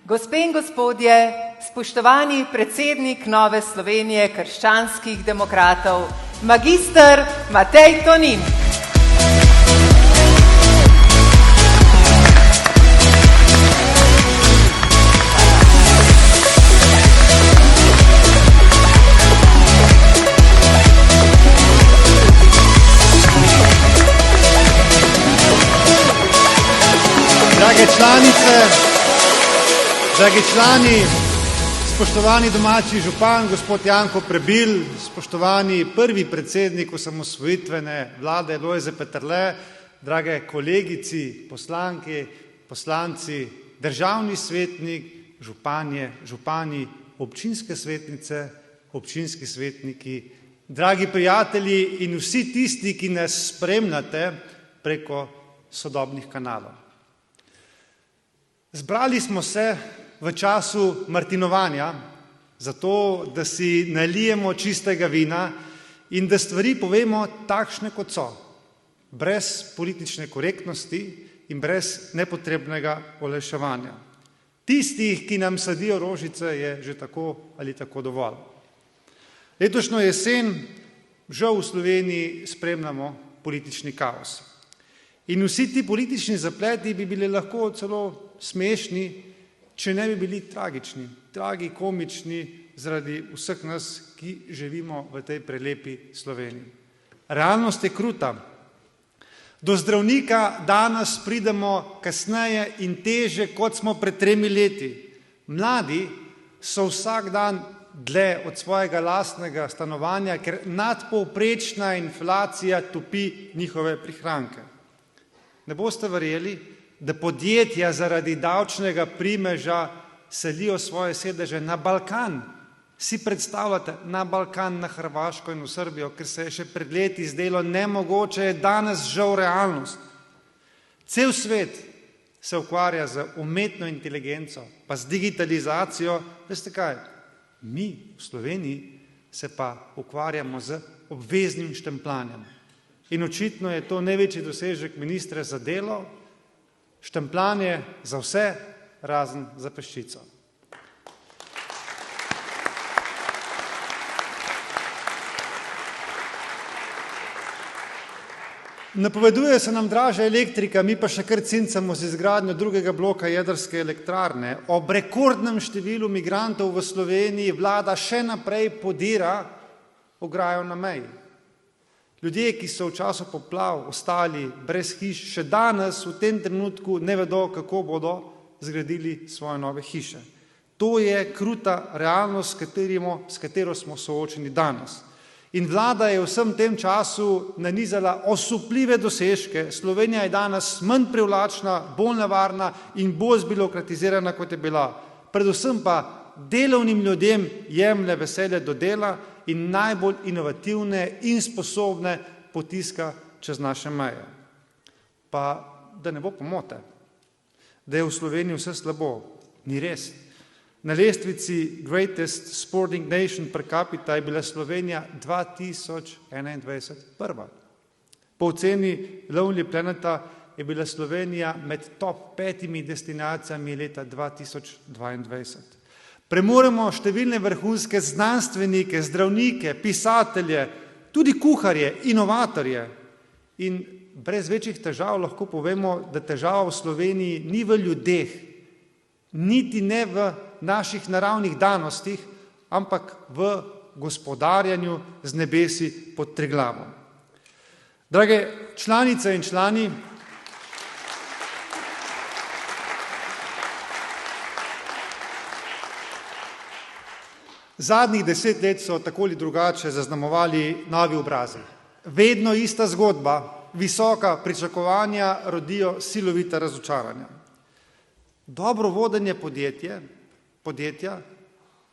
Gospe in gospodje, spoštovani predsednik Nove Slovenije krščanskih demokratov, magister Matej Tonin. Drage članice, dragi člani, spoštovani domači župan, gospod Janko Prebil, spoštovani prvi predsednik osamosvojitvene vlade Lojze Peterle, drage kolegici, poslanke, poslanci, državni svetnik, županje, župani, občinske svetnice, občinski svetniki, dragi prijatelji in vsi tisti, ki nas spremljate preko sodobnih kanalov. Zbrali smo se v času martinovanja, zato da si nalijemo čistega vina in da stvari povemo takšne, kot so, brez politične korektnosti in brez nepotrebnega olajševanja. Tistih, ki nam sadijo rožice, je že tako ali tako dovolj. Letošnjo jesen žal v Sloveniji spremljamo politični kaos. In vsi ti politični zapleti bi bili lahko celo smešni, če ne bi bili tragični, tragikomični zaradi vseh nas, ki živimo v tej prelepi Sloveniji. Realnost je kruta. Do zdravnika danes pridemo kasneje in teže, kot smo pred 3 leti. Mladi so vsak dan dlje od svojega lastnega stanovanja, ker nadpovprečna inflacija topi njihove prihranke. Ne boste verjeli, da podjetja zaradi davčnega primeža selijo svoje sedeže na Balkan. Si predstavljate, na Balkan, na Hrvaško in v Srbijo, ker se je še pred leti zdelo nemogoče, je danes žal realnost. Cel svet se ukvarja z umetno inteligenco, pa z digitalizacijo. Veste kaj? Mi v Sloveniji se pa ukvarjamo z obveznim štempljanjem. In očitno je to največji dosežek ministra za delo, štempljanje za vse, razen za peščico. Napoveduje se nam dražja elektrika, mi pa še kar cincamo z izgradnjo drugega bloka jedrske elektrarne. Ob rekordnem številu migrantov v Sloveniji vlada še naprej podira ograjo na meji. Ljudje, ki so v času poplav ostali brez hiš, še danes v tem trenutku ne vedo, kako bodo zgradili svoje nove hiše. To je kruta realnost, s katero smo soočeni danes. In vlada je v vsem tem času nanizala osupljive dosežke. Slovenija je danes manj privlačna, bolj nevarna in bolj zbirokratizirana, kot je bila. Predvsem pa delovnim ljudem jemlje veselje do dela in najbolj inovativne in sposobne potiska čez naše meje. Pa da ne bo pomote, da je v Sloveniji vse slabo, ni res. Na lestvici Greatest Sporting Nation per capita je bila Slovenija 2021 prva. Po oceni Lonely Planeta je bila Slovenija med top 5 destinacijami leta 2022. Premoremo številne vrhunske znanstvenike, zdravnike, pisatelje, tudi kuharje, inovatorje. In brez večjih težav lahko povemo, da težava v Sloveniji ni v ljudeh, niti ne v naših naravnih danostih, ampak v gospodarjanju z nebesi pod Triglavom. Drage članice in člani, zadnjih 10 let so tako ali drugače zaznamovali novi obrazi. Vedno ista zgodba, visoka pričakovanja rodijo silovita razočaranja. Dobro vodenje podjetja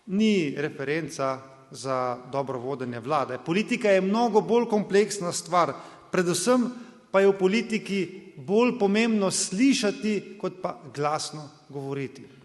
ni referenca za dobro vodenje vlade. Politika je mnogo bolj kompleksna stvar, predvsem pa je v politiki bolj pomembno slišati, kot pa glasno govoriti.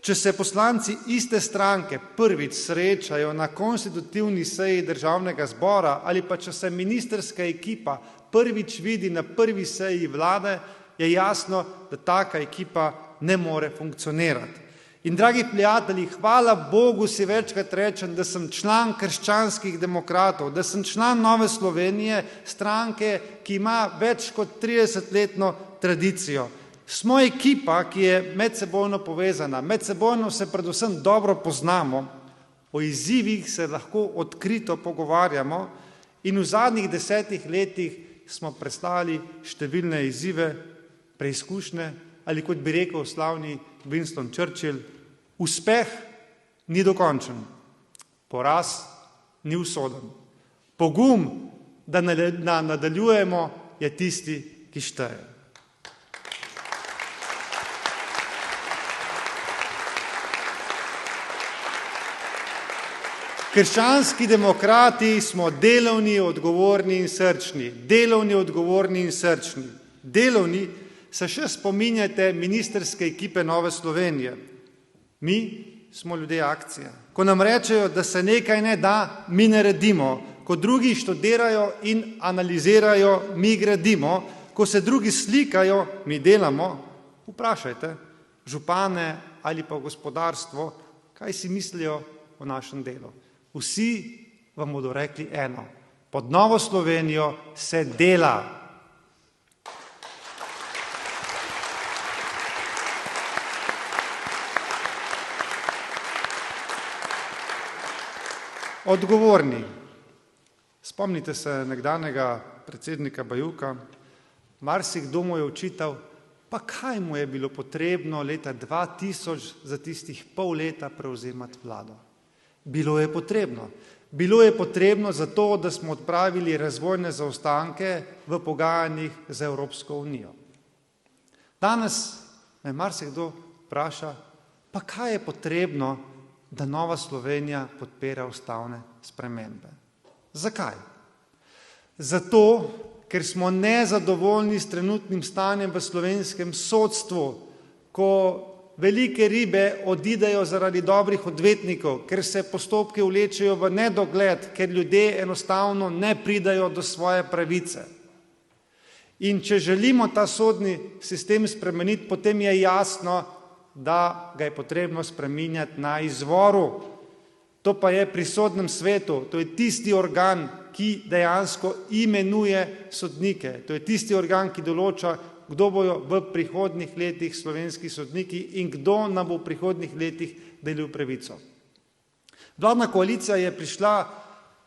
Če se poslanci iste stranke prvič srečajo na konstitutivni seji Državnega zbora ali pa če se ministrska ekipa prvič vidi na prvi seji vlade, je jasno, da taka ekipa ne more funkcionirati. In dragi prijatelji, hvala Bogu si večkrat rečem, da sem član krščanskih demokratov, da sem član Nove Slovenije, stranke, ki ima več kot 30-letno tradicijo. Smo ekipa, ki je medsebojno povezana, medsebojno se predvsem dobro poznamo, o izzivih se lahko odkrito pogovarjamo in v zadnjih 10 letih smo prestali številne izzive, preizkušnje, ali kot bi rekel slavni Winston Churchill, uspeh ni dokončen, poraz ni usoden. Pogum, da nadaljujemo, je tisti, ki šteje. Krščanski demokrati smo delovni, odgovorni in srčni. Delovni, odgovorni in srčni. Delovni, se še spominjate ministerske ekipe Nove Slovenije. Mi smo ljudje akcije. Ko nam rečejo, da se nekaj ne da, mi naredimo. Ko drugi študirajo in analizirajo, mi gradimo. Ko se drugi slikajo, mi delamo. Vprašajte župane ali pa gospodarstvo, kaj si mislijo o našem delu. Vsi vam bodo rekli eno. Pod Novo Slovenijo se dela. Odgovorni. Spomnite se nekdanjega predsednika Bajuka, marsikdo mu je očital, pa kaj mu je bilo potrebno leta 2000 za tistih pol leta prevzemati vlado. Bilo je potrebno. Bilo je potrebno zato, da smo odpravili razvojne zaostanke v pogajanjih z Evropsko unijo. Danes me marsikdo vpraša, pa kaj je potrebno, da Nova Slovenija podpira ustavne spremembe. Zakaj? Zato, ker smo nezadovoljni s trenutnim stanjem v slovenskem sodstvu, ko velike ribe odidejo zaradi dobrih odvetnikov, ker se postopke vlečejo v nedogled, ker ljudje enostavno ne pridajo do svoje pravice. In če želimo ta sodni sistem spremeniti, potem je jasno, da ga je potrebno spreminjati na izvoru. To pa je pri sodnem svetu, to je tisti organ, ki dejansko imenuje sodnike. To je tisti organ, ki določa, kdo bojo v prihodnjih letih slovenski sodniki in kdo nam bo v prihodnjih letih delil pravico. Vladna koalicija je prišla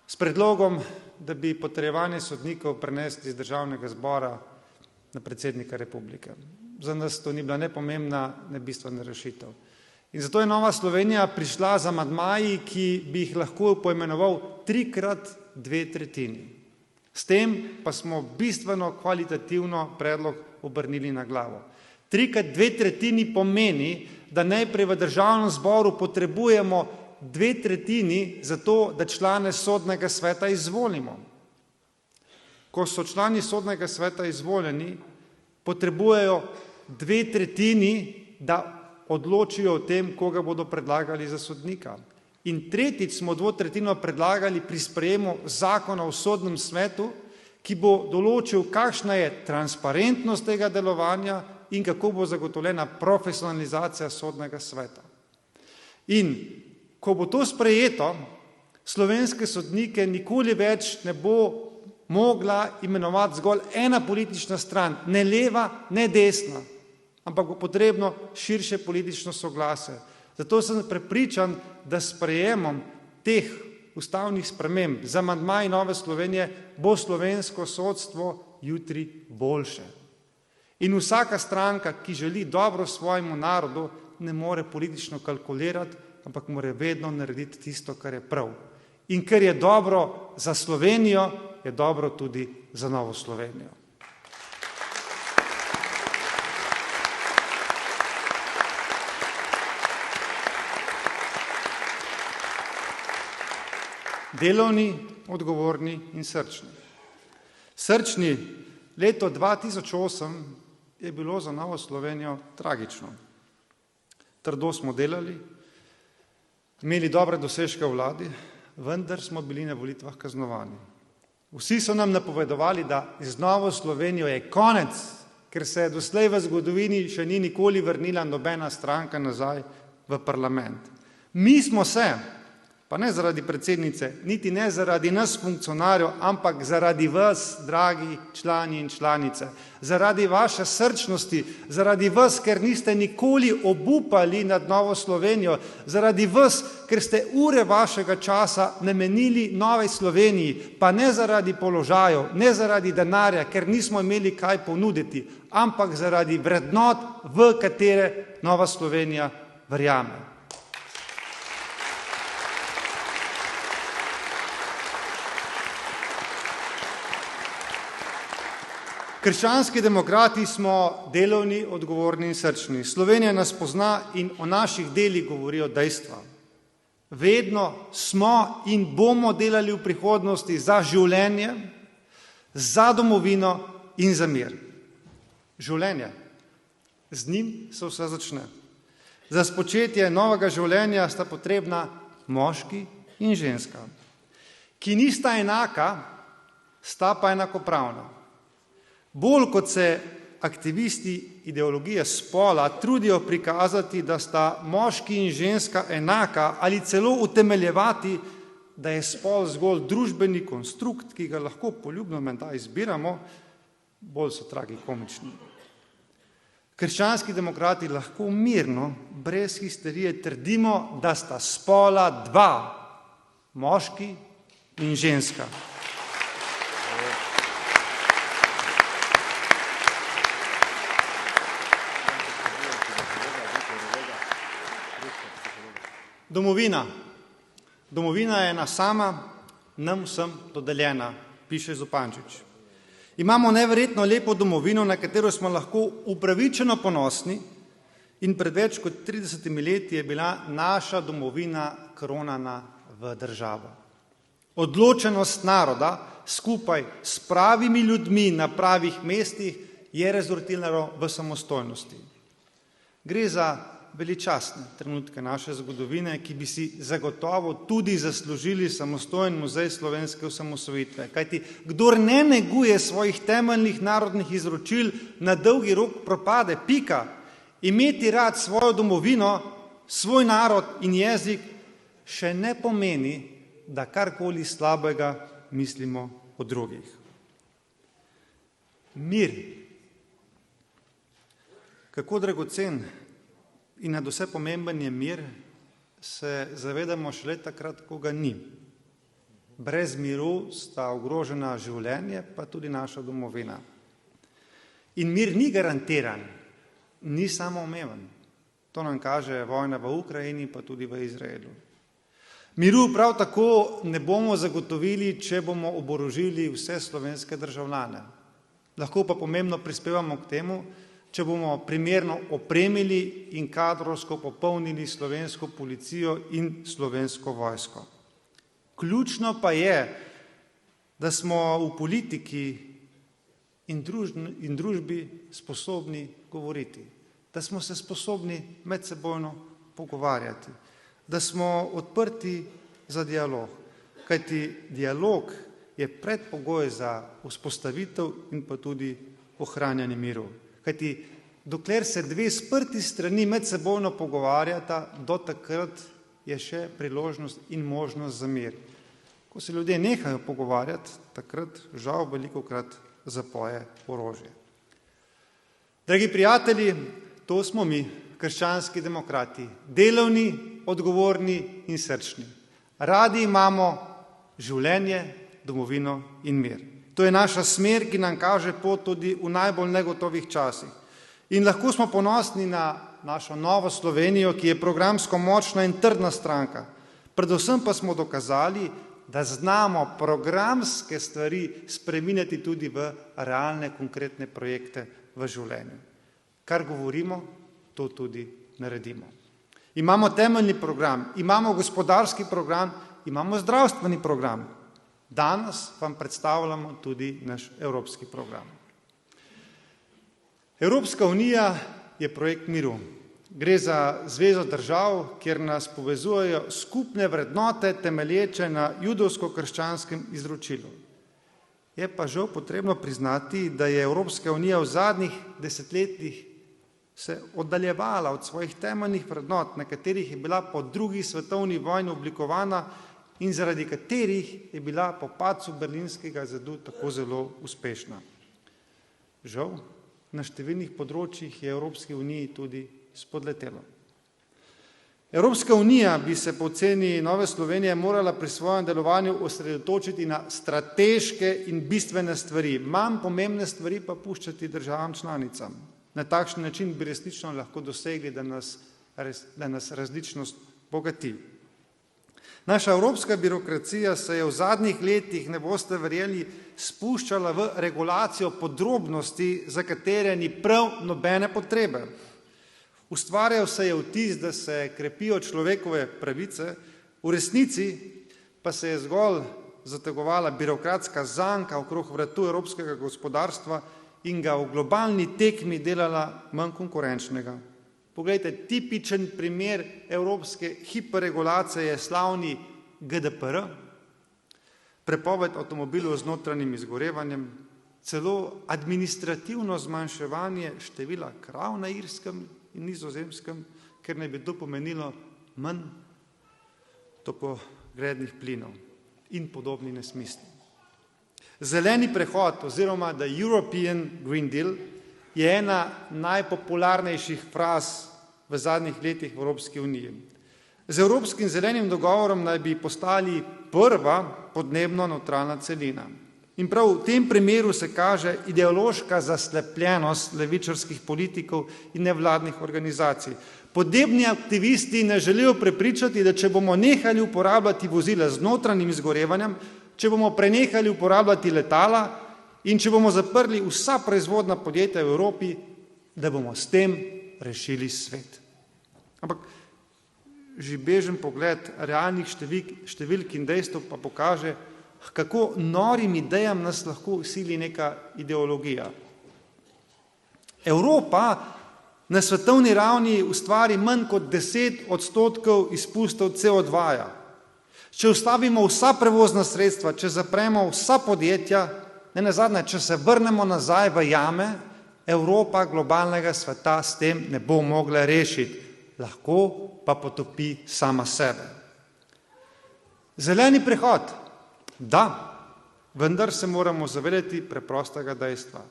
s predlogom, da bi potrjevanje sodnikov prenesli iz Državnega zbora na predsednika republike. Za nas to ni bila nepomembna, nebistvena rešitev. In zato je Nova Slovenija prišla z amandmaji, ki bi jih lahko poimenoval 3x2/3. S tem pa smo bistveno kvalitativno predlog obrnili na glavo. 3x2/3 pomeni, da najprej v Državnem zboru potrebujemo 2/3 za to, da člane sodnega sveta izvolimo. Ko so člani sodnega sveta izvoljeni, potrebujejo 2/3, da odločijo o tem, koga bodo predlagali za sodnika. In tretjič smo 2/3 predlagali pri sprejemu zakona o sodnem svetu, ki bo določil, kakšna je transparentnost tega delovanja in kako bo zagotovljena profesionalizacija sodnega sveta. In ko bo to sprejeto, slovenske sodnike nikoli več ne bo mogla imenovati zgolj ena politična stran, ne leva, ne desna, ampak bo potrebno širše politično soglasje. Zato sem prepričan, da sprejemom teh ustavnih sprememb z amandmaji Nove Slovenije bo slovensko sodstvo jutri boljše. In vsaka stranka, ki želi dobro svojemu narodu, ne more politično kalkulirati, ampak mora vedno narediti tisto, kar je prav. In ker je dobro za Slovenijo, je dobro tudi za Novo Slovenijo. Delovni, odgovorni in srčni. Srčni, leto 2008 je bilo za Novo Slovenijo tragično. Trdo smo delali, imeli dobre dosežke v vladi, vendar smo bili na volitvah kaznovani. Vsi so nam napovedovali, da z Novo Slovenijo je konec, ker se doslej v zgodovini še ni nikoli vrnila nobena stranka nazaj v parlament. Mi smo se, pa ne zaradi predsednice, niti ne zaradi nas funkcionarjev, ampak zaradi vas, dragi člani in članice, zaradi vaše srčnosti, zaradi vas, ker niste nikoli obupali nad Novo Slovenijo, zaradi vas, ker ste ure vašega časa namenili Novi Sloveniji, pa ne zaradi položajev, ne zaradi denarja, ker nismo imeli kaj ponuditi, ampak zaradi vrednot, v katere Nova Slovenija verjame. Krščanski demokrati smo delovni, odgovorni in srčni. Slovenija nas pozna in o naših delih govorijo dejstva. Vedno smo in bomo delali v prihodnosti za življenje, za domovino in za mir. Življenje. Z njim se vse začne. Za spočetje novega življenja sta potrebna moški in ženska, ki nista enaka, sta pa enakopravna. Bolj kot se aktivisti ideologije spola trudijo prikazati, da sta moški in ženska enaka ali celo utemeljevati, da je spol zgolj družbeni konstrukt, ki ga lahko poljubno menda izbiramo, bolj so tragikomični. Krščanski demokrati lahko mirno, brez histerije trdimo, da sta spola dva, moški in ženska. Domovina. Domovina je ena sama, nam vsem dodeljena, piše Zupančič. Imamo neverjetno lepo domovino, na katero smo lahko upravičeno ponosni in pred več kot 30 leti je bila naša domovina kronana v državo. Odločenost naroda skupaj s pravimi ljudmi na pravih mestih je rezultiralo v samostojnosti. Gre za veličastne trenutke naše zgodovine, ki bi si zagotovo tudi zaslužili samostojen muzej slovenske osamosvojitve. Kajti, kdor ne neguje svojih temeljnih narodnih izročil, na dolgi rok propade, pika. Imeti rad svojo domovino, svoj narod in jezik še ne pomeni, da karkoli slabega mislimo o drugih. Mir. Kako dragocen in nadvse pomemben je mir, se zavedamo šele takrat, ko ga ni. Brez miru sta ogrožena življenje, pa tudi naša domovina. In mir ni garantiran, ni samoumeven. To nam kaže vojna v Ukrajini, pa tudi v Izraelu. Miru prav tako ne bomo zagotovili, če bomo oborožili vse slovenske državljane. Lahko pa pomembno prispevamo k temu, če bomo primerno opremili in kadrovsko popolnili slovensko policijo in slovensko vojsko. Ključno pa je, da smo v politiki in družbi sposobni govoriti, da smo se sposobni medsebojno pogovarjati, da smo odprti za dialog, kajti dialog je predpogoj za vzpostavitev in pa tudi ohranjanje miru. Kajti dokler se dve sprti strani medsebojno pogovarjata, do takrat je še priložnost in možnost za mir. Ko se ljudje nehajo pogovarjati, takrat žal velikokrat zapoje orožje. Dragi prijatelji, to smo mi, krščanski demokrati, delovni, odgovorni in srčni. Radi imamo življenje, domovino in mir. To je naša smer, ki nam kaže pot tudi v najbolj negotovih časih. In lahko smo ponosni na našo Novo Slovenijo, ki je programsko močna in trdna stranka. Predvsem pa smo dokazali, da znamo programske stvari spreminjati tudi v realne, konkretne projekte v življenju. Kar govorimo, to tudi naredimo. Imamo temeljni program, imamo gospodarski program, imamo zdravstveni program. Danes vam predstavljamo tudi naš evropski program. Evropska unija je projekt miru. Gre za zvezo držav, kjer nas povezujejo skupne vrednote temelječe na judovsko-krščanskem izročilu. Je pa žal potrebno priznati, da je Evropska unija v zadnjih desetletjih se oddaljevala od svojih temeljnih vrednot, na katerih je bila po drugi svetovni vojni oblikovana in zaradi katerih je bila po padcu Berlinskega zidu tako zelo uspešna. Žal, na številnih področjih je Evropski uniji tudi spodletelo. Evropska unija bi se po oceni Nove Slovenije morala pri svojem delovanju osredotočiti na strateške in bistvene stvari, manj pomembne stvari pa puščati državam članicam. Na takšen način bi resnično lahko dosegli, da nas različnost bogati. Naša evropska birokracija se je v zadnjih letih, ne boste verjeli, spuščala v regulacijo podrobnosti, za katere ni prav nobene potrebe. Ustvarjal se je vtis, da se krepijo človekove pravice, v resnici pa se je zgolj zategovala birokratska zanka okrog vratu evropskega gospodarstva in ga v globalni tekmi delala manj konkurenčnega. Poglejte, tipičen primer evropske hiperregulacije je slavni GDPR, prepoved avtomobilov z notranjim izgorevanjem, celo administrativno zmanjševanje števila krav na Irskem in Nizozemskem, ker naj bi to pomenilo manj toplogrednih plinov in podobni nesmisli. Zeleni prehod oziroma The European Green Deal je ena najpopularnejših fraz v zadnjih letih v Evropski uniji. Z Evropskim zelenim dogovorom naj bi postali prva podnebno nevtralna celina. In prav v tem primeru se kaže ideološka zaslepljenost levičarskih politikov in nevladnih organizacij. Podnebni aktivisti ne želijo prepričati, da če bomo nehali uporabljati vozila z notranjim izgorevanjem, če bomo prenehali uporabljati letala in če bomo zaprli vsa proizvodna podjetja v Evropi, da bomo s tem rešili svet. Ampak že bežen pogled realnih številk in dejstev pa pokaže, kako norim idejam nas lahko sili neka ideologija. Evropa na svetovni ravni ustvari manj kot 10% izpustov CO2. Če ustavimo vsa prevozna sredstva, če zapremo vsa podjetja, nenazadnje, če se vrnemo nazaj v jame, Evropa globalnega sveta s tem ne bo mogla rešiti, lahko pa potopi sama sebe. Zeleni prehod, da, vendar se moramo zavedati preprostega dejstva.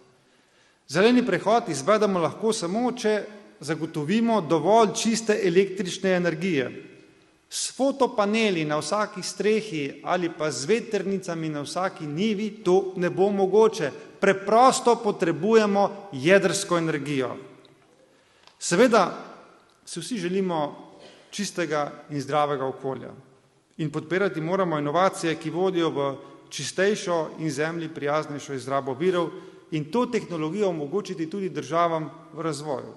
Zeleni prehod izvedemo lahko samo, če zagotovimo dovolj čiste električne energije. S fotopaneli na vsaki strehi ali pa z vetrnicami na vsaki njivi to ne bo mogoče. Preprosto potrebujemo jedrsko energijo. Seveda se vsi želimo čistega in zdravega okolja in podpirati moramo inovacije, ki vodijo v čistejšo in zemlji prijaznejšo izrabo virov in to tehnologijo omogočiti tudi državam v razvoju.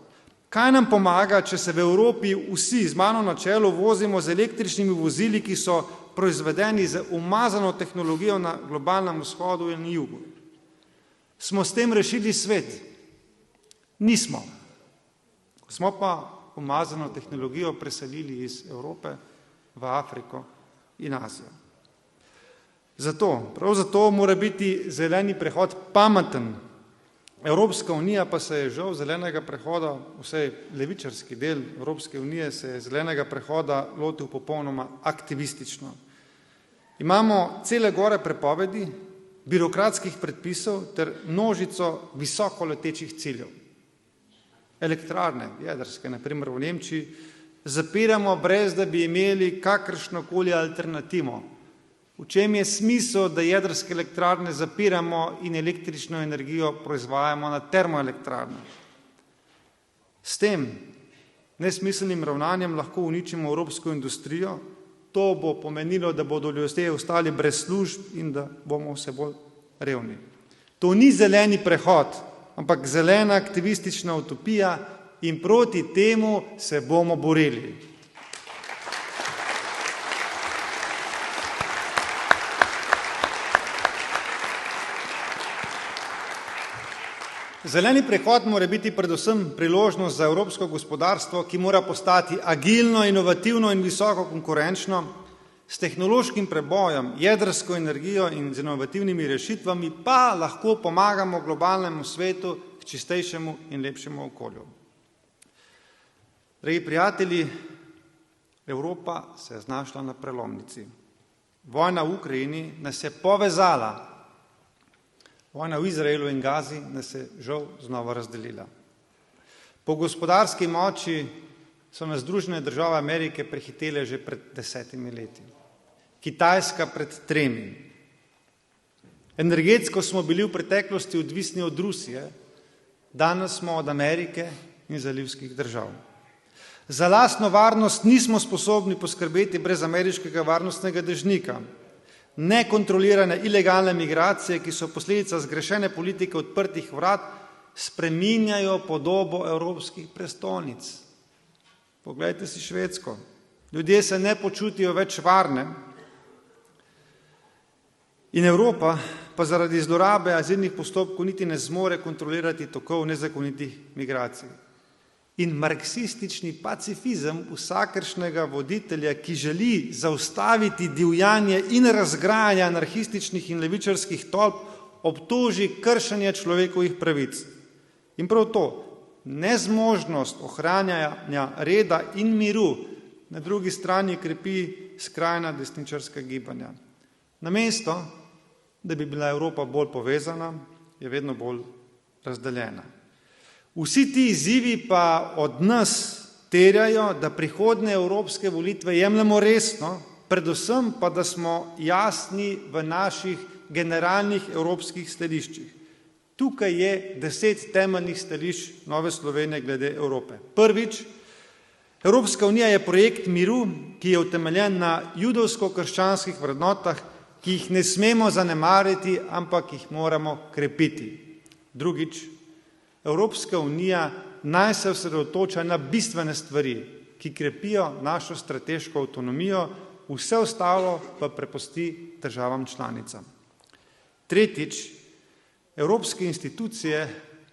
Kaj nam pomaga, če se v Evropi vsi z mano na čelu vozimo z električnimi vozili, ki so proizvedeni z umazano tehnologijo na globalnem vzhodu in jugu? Smo s tem rešili svet? Nismo. Smo pa umazano tehnologijo preselili iz Evrope v Afriko in Azijo. Prav zato mora biti zeleni prehod pameten. Evropska unija pa se je žal zelenega prehoda, vsaj levičarski del Evropske unije se je zelenega prehoda lotil popolnoma aktivistično. Imamo cele gore prepovedi, birokratskih predpisov ter množico visoko letečih ciljev. Elektrarne, jedrske, na primer v Nemčiji, zapiramo brez, da bi imeli kakršnokoli alternativo. V čem je smisel, da jedrske elektrarne zapiramo in električno energijo proizvajamo na termoelektrarne? S tem nesmiselnim ravnanjem lahko uničimo evropsko industrijo, to bo pomenilo, da bodo ljudje ostali brez služb in da bomo vse bolj revni. To ni zeleni prehod, ampak zelena aktivistična utopija in proti temu se bomo borili. Zeleni prehod mora biti predvsem priložnost za evropsko gospodarstvo, ki mora postati agilno, inovativno in visoko konkurenčno, s tehnološkim prebojem, jedrsko energijo in z inovativnimi rešitvami pa lahko pomagamo globalnemu svetu k čistejšemu in lepšemu okolju. Dragi prijatelji, Evropa se je znašla na prelomnici. Vojna v Ukrajini nas je povezala. Vojna v Izraelu in Gazi nas je žal znova razdelila. Po gospodarski moči so nas Združene države Amerike prehitele že pred 10 leti. Kitajska pred 3. Energetsko smo bili v preteklosti odvisni od Rusije, danes smo od Amerike in zalivskih držav. Za lastno varnost nismo sposobni poskrbeti brez ameriškega varnostnega dežnika. Nekontrolirane ilegalne migracije, ki so posledica zgrešene politike odprtih vrat, spreminjajo podobo evropskih prestolnic. Poglejte si Švedsko. Ljudje se ne počutijo več varne in Evropa pa zaradi zlorabe azilnih postopkov niti ne zmore kontrolirati tokov nezakonitih migracij. In marksistični pacifizem vsakršnega voditelja, ki želi zaustaviti divjanje in razgrajanje anarhističnih in levičarskih tolp, obtoži kršenje človekovih pravic. In prav to, nezmožnost ohranjanja reda in miru na drugi strani krepi skrajna desničarska gibanja. Namesto, da bi bila Evropa bolj povezana, je vedno bolj razdeljena. Vsi ti izzivi pa od nas terjajo, da prihodnje evropske volitve jemljemo resno, predvsem pa, da smo jasni v naših generalnih evropskih stališčih. Tukaj je 10 temeljnih stališč Nove Slovenije glede Evrope. Prvič, Evropska unija je projekt miru, ki je utemeljen na judovsko-krščanskih vrednotah, ki jih ne smemo zanemariti, ampak jih moramo krepiti. Drugič, Evropska unija naj se osredotoča na bistvene stvari, ki krepijo našo strateško avtonomijo, vse ostalo pa prepusti državam članicam. Tretjič, evropske institucije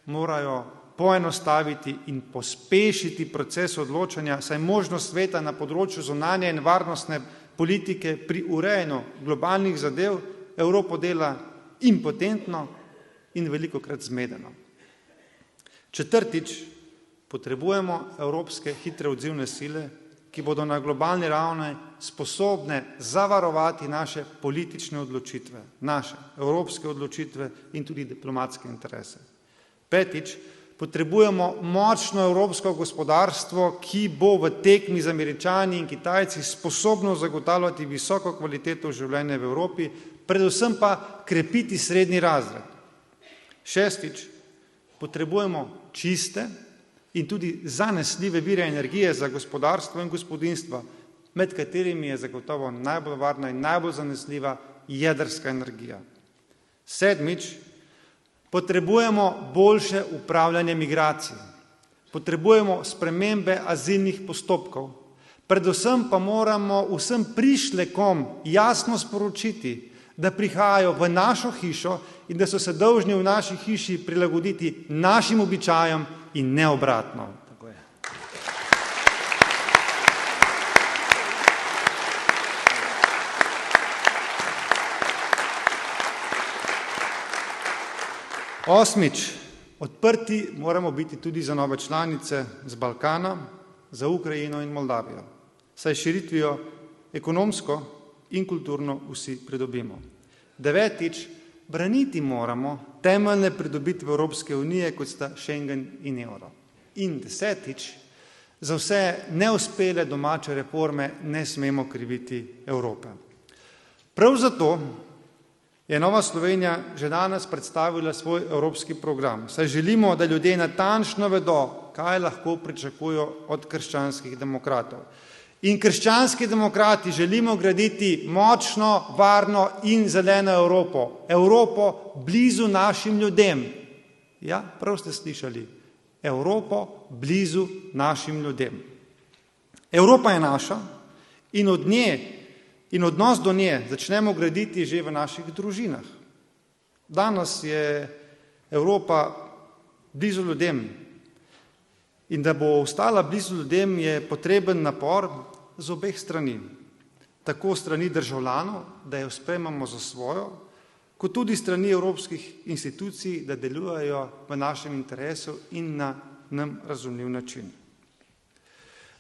morajo poenostaviti in pospešiti proces odločanja, saj možnost sveta na področju zunanje in varnostne politike pri urejanju globalnih zadev Evropo dela impotentno in velikokrat zmedeno. Četrtič, potrebujemo evropske hitre odzivne sile, ki bodo na globalni ravni sposobne zavarovati naše politične odločitve, naše evropske odločitve in tudi diplomatske interese. Petič, potrebujemo močno evropsko gospodarstvo, ki bo v tekmi z Američani in Kitajci sposobno zagotavljati visoko kvaliteto življenja v Evropi, predvsem pa krepiti srednji razred. Šestič, potrebujemo čiste in tudi zanesljive vire energije za gospodarstvo in gospodinstva, med katerimi je zagotovo najbolj varna in najbolj zanesljiva jedrska energija. Sedmič, potrebujemo boljše upravljanje migracij. Potrebujemo spremembe azilnih postopkov. Predvsem pa moramo vsem prišlekom jasno sporočiti, da prihajajo v našo hišo in da so se dolžni v naši hiši prilagoditi našim običajem in ne obratno. Tako je. Osmič, odprti moramo biti tudi za nove članice z Balkana, za Ukrajino in Moldavijo, saj širitvijo ekonomsko in kulturno vsi pridobimo. Devetič, braniti moramo temeljne pridobitve Evropske unije, kot sta Schengen in evro. In desetič, za vse neuspele domače reforme ne smemo kriviti Evrope. Prav zato je Nova Slovenija že danes predstavila svoj evropski program, saj želimo, da ljudje natančno vedo, kaj lahko pričakujejo od krščanskih demokratov. In krščanski demokrati želimo graditi močno, varno in zeleno Evropo. Evropo blizu našim ljudem. Ja, prav ste slišali. Evropo blizu našim ljudem. Evropa je naša in od nje in odnos do nje začnemo graditi že v naših družinah. Danes je Evropa blizu ljudem in da bo ostala blizu ljudem, je potreben napor z obeh strani. Tako strani državljanov, da jo sprejmemo za svojo, kot tudi strani evropskih institucij, da delujejo v našem interesu in na nam razumljiv način.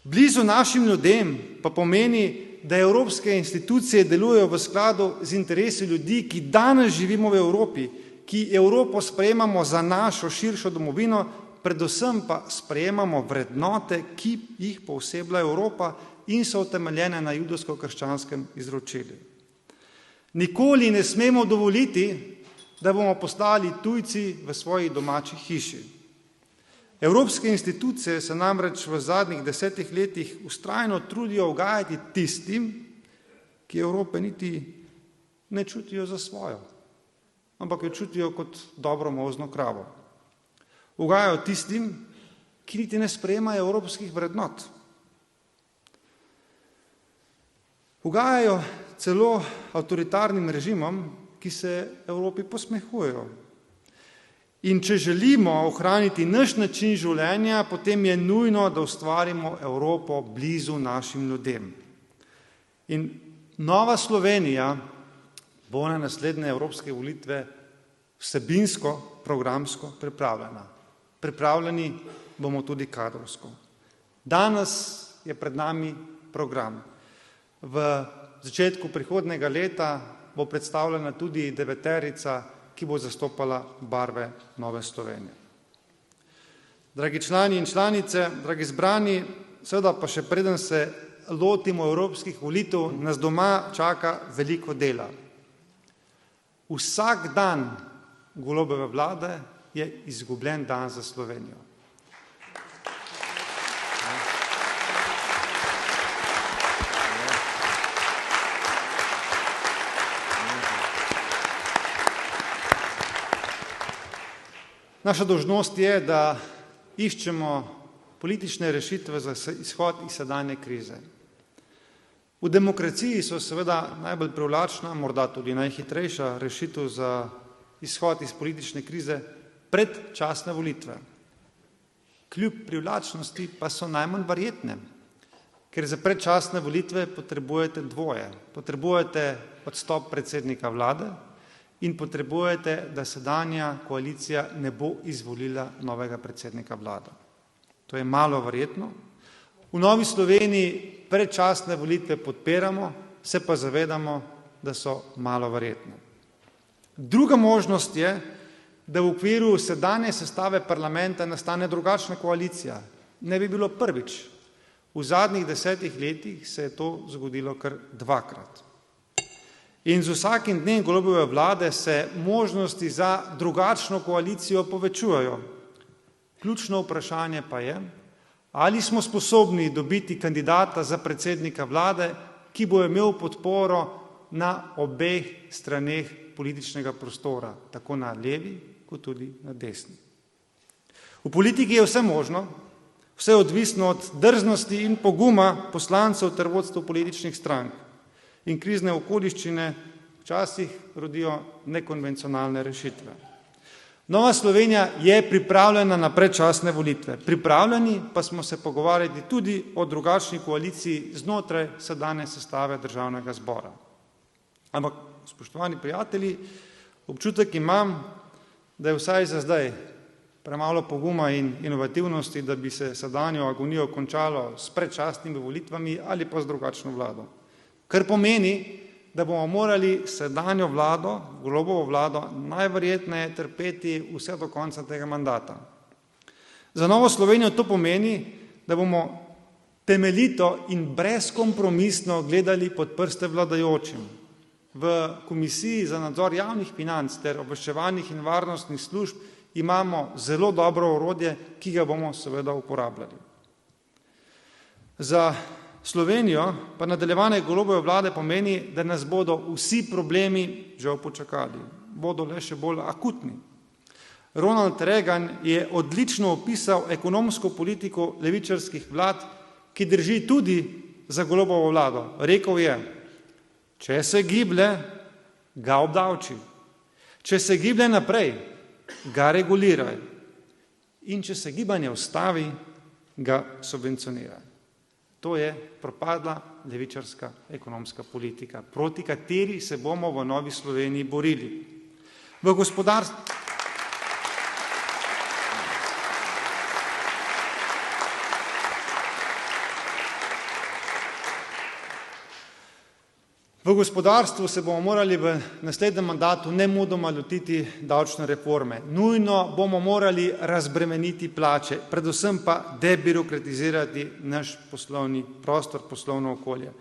Blizu našim ljudem pa pomeni, da evropske institucije delujejo v skladu z interesi ljudi, ki danes živimo v Evropi, ki Evropo sprejemamo za našo širšo domovino, predvsem pa sprejemamo vrednote, ki jih pooseblja Evropa in so utemeljene na judovsko-krščanskem izročilju. Nikoli ne smemo dovoliti, da bomo postali tujci v svoji domači hiši. Evropske institucije se namreč v zadnjih 10 letih vztrajno trudijo ugajati tistim, ki Evrope niti ne čutijo za svojo, ampak jo čutijo kot dobro molzno kravo. Ugajajo tistim, ki niti ne sprejemajo evropskih vrednot. Ugajajo celo avtoritarnim režimom, ki se Evropi posmehujejo. In če želimo ohraniti naš način življenja, potem je nujno, da ustvarimo Evropo blizu našim ljudem. In Nova Slovenija bo na naslednje evropske volitve vsebinsko, programsko pripravljena. Pripravljeni bomo tudi kadrovsko. Danes je pred nami program. V začetku prihodnjega leta bo predstavljena tudi 9-terica, ki bo zastopala barve Nove Slovenije. Dragi člani in članice, dragi zbrani, seveda pa še preden se lotimo evropskih volitev, nas doma čaka veliko dela. Vsak dan Golobove vlade je izgubljen dan za Slovenijo. Naša dolžnost je, da iščemo politične rešitve za izhod iz sedanje krize. V demokraciji so seveda najbolj privlačna, morda tudi najhitrejša rešitev za izhod iz politične krize predčasne volitve. Kljub privlačnosti pa so najmanj verjetne, ker za predčasne volitve potrebujete dvoje. Potrebujete odstop predsednika vlade in potrebujete, da sedanja koalicija ne bo izvolila novega predsednika vlade. To je malo verjetno. V Novi Sloveniji predčasne volitve podpiramo, se pa zavedamo, da so malo verjetne. Druga možnost je, da v okviru sedanje sestave parlamenta nastane drugačna koalicija. Ne bi bilo prvič. V zadnjih 10 letih se je to zgodilo kar 2-krat. In z vsakim dnem Golobove vlade se možnosti za drugačno koalicijo povečujejo. Ključno vprašanje pa je, ali smo sposobni dobiti kandidata za predsednika vlade, ki bo imel podporo na obeh straneh političnega prostora, tako na levi kot tudi na desni. V politiki je vse možno, vse odvisno od drznosti in poguma poslancev ter vodstev političnih strank. In krizne okoliščine včasih rodijo nekonvencionalne rešitve. Nova Slovenija je pripravljena na predčasne volitve. Pripravljeni pa smo se pogovarjati tudi o drugačni koaliciji znotraj sedanje sestave državnega zbora. Ampak, spoštovani prijatelji, občutek imam, da je vsaj za zdaj premalo poguma in inovativnosti, da bi se sedanjo agonijo končalo s predčasnimi volitvami ali pa z drugačno vlado. Kar pomeni, da bomo morali sedanjo vlado, Golobovo vlado, najverjetneje trpeti vse do konca tega mandata. Za Novo Slovenijo to pomeni, da bomo temeljito in brezkompromisno gledali pod prste vladajočim. V Komisiji za nadzor javnih financ ter obveščevalnih in varnostnih služb imamo zelo dobro orodje, ki ga bomo seveda uporabljali. Za Slovenijo pa nadaljevanje Golobove vlade pomeni, da nas bodo vsi problemi žal počakali, bodo le še bolj akutni. Ronald Reagan je odlično opisal ekonomsko politiko levičarskih vlad, ki drži tudi za Golobovo vlado. Rekel je, če se giblje, ga obdavči. Če se giblje naprej, ga reguliraj. In če se gibanje ustavi, ga subvencioniraj. To je propadla levičarska ekonomska politika, proti kateri se bomo v Novi Sloveniji borili. V gospodarstvu V gospodarstvu se bomo morali v naslednjem mandatu nemudoma lotiti davčne reforme. Nujno bomo morali razbremeniti plače, predvsem pa debirokratizirati naš poslovni prostor, poslovno okolje.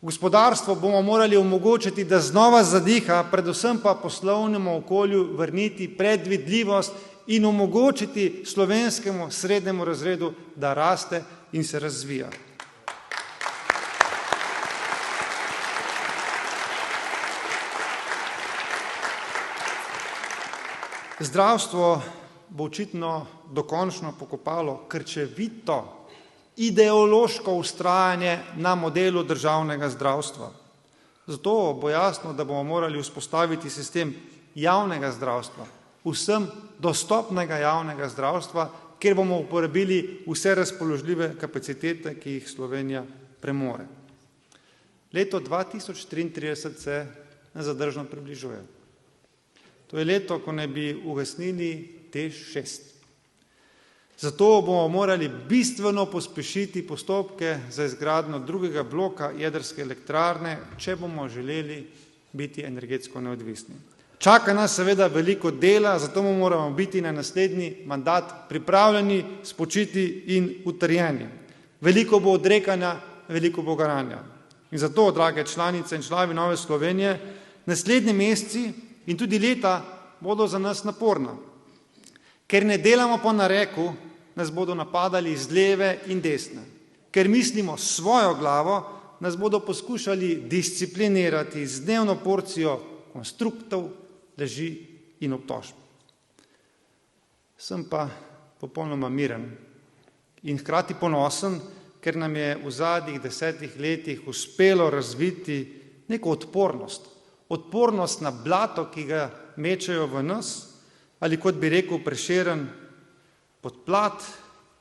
Gospodarstvo bomo morali omogočiti, da znova zadiha, predvsem pa poslovnemu okolju vrniti predvidljivost in omogočiti slovenskemu srednjemu razredu, da raste in se razvija. Zdravstvo bo očitno dokončno pokopalo krčevito ideološko vztrajanje na modelu državnega zdravstva. Zato bo jasno, da bomo morali vzpostaviti sistem javnega zdravstva, vsem dostopnega javnega zdravstva, kjer bomo uporabili vse razpoložljive kapacitete, ki jih Slovenija premore. Leto 2033 se nezadržno približuje. To je leto, ko naj bi ugasnili TEŠ6. Zato bomo morali bistveno pospešiti postopke za izgradnjo drugega bloka jedrske elektrarne, če bomo želeli biti energetsko neodvisni. Čaka nas seveda veliko dela, zato moramo biti na naslednji mandat pripravljeni, spočiti in utrjeni. Veliko bo odrekanja, veliko bo garanja. In zato, drage članice in člani Nove Slovenije, naslednji meseci in tudi leta bodo za nas naporna. Ker ne delamo po nareku, nas bodo napadali z leve in desne. Ker mislimo s svojo glavo, nas bodo poskušali disciplinirati z dnevno porcijo konstruktov, laži in obtožb. Sem pa popolnoma miren in hkrati ponosen, ker nam je v zadnjih 10 letih uspelo razviti neko odpornost. Odpornost na blato, ki ga mečejo v nas, ali kot bi rekel Prešeren, pod plat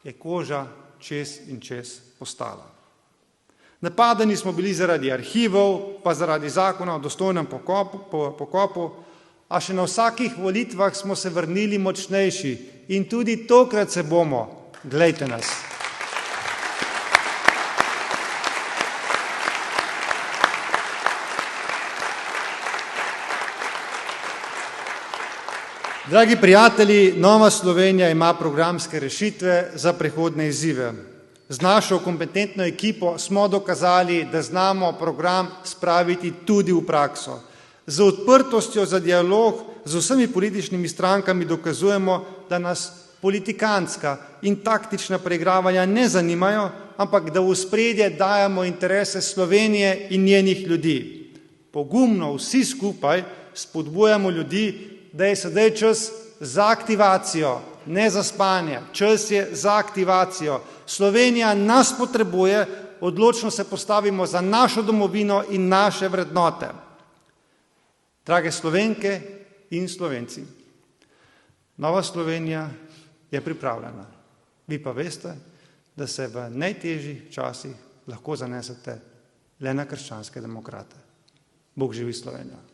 je koža čez in čez postala. Napadeni smo bili zaradi arhivov, pa zaradi zakona o dostojnem pokopu, a še na vsakih volitvah smo se vrnili močnejši in tudi tokrat se bomo. Glejte nas. Dragi prijatelji, Nova Slovenija ima programske rešitve za prihodnje izzive. Z našo kompetentno ekipo smo dokazali, da znamo program spraviti tudi v prakso. Z odprtostjo za dialog z vsemi političnimi strankami dokazujemo, da nas politikantska in taktična preigravanja ne zanimajo, ampak da v ospredje dajemo interese Slovenije in njenih ljudi. Pogumno vsi skupaj spodbujamo ljudi, da je sedaj čas za aktivacijo, ne za spanje. Čas je za aktivacijo. Slovenija nas potrebuje, odločno se postavimo za našo domovino in naše vrednote. Drage Slovenke in Slovenci, Nova Slovenija je pripravljena. Vi pa veste, da se v najtežjih časih lahko zanesete le na krščanske demokrate. Bog živi Slovenija.